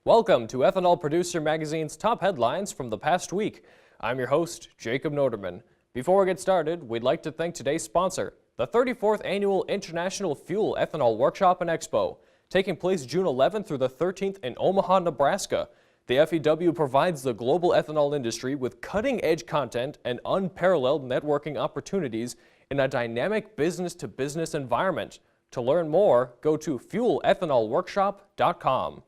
Welcome to Ethanol Producer Magazine's top headlines from the past week. I'm your host, Jacob Noderman. Before we get started, we'd like to thank today's sponsor, the 34th Annual International Fuel Ethanol Workshop and Expo, taking place June 11th through the 13th in Omaha, Nebraska. The FEW provides the global ethanol industry with cutting-edge content and unparalleled networking opportunities in a dynamic business-to-business environment. To learn more, go to fuelethanolworkshop.com.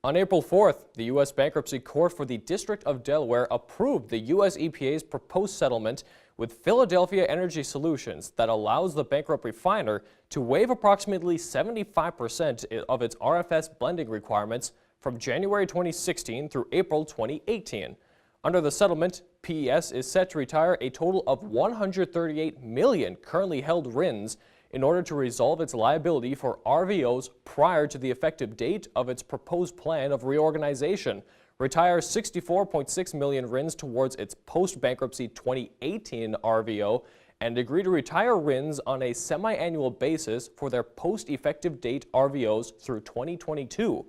On April 4th, the U.S. Bankruptcy Court for the District of Delaware approved the U.S. EPA's proposed settlement with Philadelphia Energy Solutions that allows the bankrupt refiner to waive approximately 75% of its RFS blending requirements from January 2016 through April 2018. Under the settlement, PES is set to retire a total of 138 million currently held RINs in order to resolve its liability for RVOs prior to the effective date of its proposed plan of reorganization, retire 64.6 million RINs towards its post-bankruptcy 2018 RVO, and agree to retire RINs on a semi-annual basis for their post-effective date RVOs through 2022.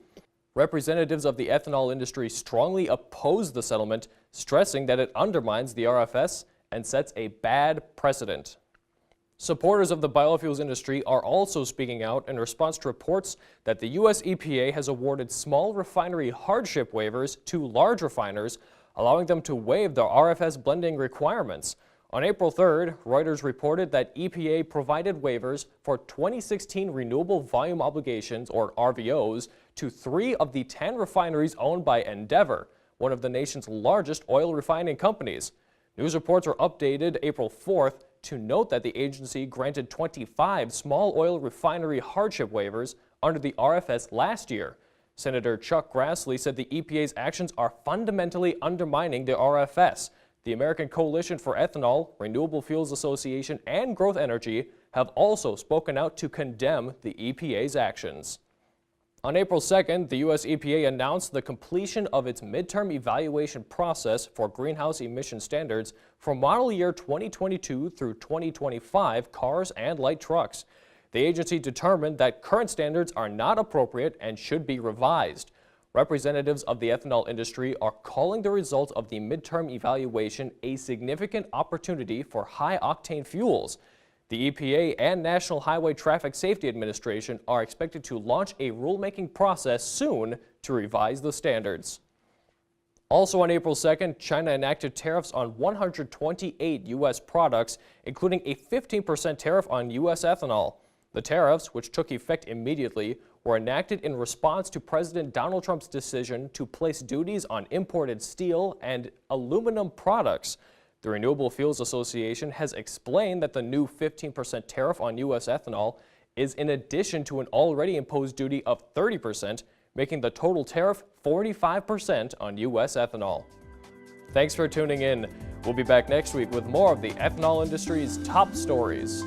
Representatives of the ethanol industry strongly oppose the settlement, stressing that it undermines the RFS and sets a bad precedent. Supporters of the biofuels industry are also speaking out in response to reports that the U.S. EPA has awarded small refinery hardship waivers to large refiners, allowing them to waive their RFS blending requirements. On April 3rd, Reuters reported that EPA provided waivers for 2016 renewable volume obligations, or RVOs, to 3 of the 10 refineries owned by Endeavor, one of the nation's largest oil refining companies. News reports are updated April 4th to note that the agency granted 25 small oil refinery hardship waivers under the RFS last year. Senator Chuck Grassley said the EPA's actions are fundamentally undermining the RFS. The American Coalition for Ethanol, Renewable Fuels Association, and Growth Energy have also spoken out to condemn the EPA's actions. On April 2nd, the U.S. EPA announced the completion of its midterm evaluation process for greenhouse emission standards for model year 2022 through 2025 cars and light trucks. The agency determined that current standards are not appropriate and should be revised. Representatives of the ethanol industry are calling the results of the midterm evaluation a significant opportunity for high-octane fuels. The EPA and National Highway Traffic Safety Administration are expected to launch a rulemaking process soon to revise the standards. Also on April 2nd, China enacted tariffs on 128 U.S. products, including a 15% tariff on U.S. ethanol. The tariffs, which took effect immediately, were enacted in response to President Donald Trump's decision to place duties on imported steel and aluminum products. The Renewable Fuels Association has explained that the new 15% tariff on U.S. ethanol is in addition to an already imposed duty of 30%, making the total tariff 45% on U.S. ethanol. Thanks for tuning in. We'll be back next week with more of the ethanol industry's top stories.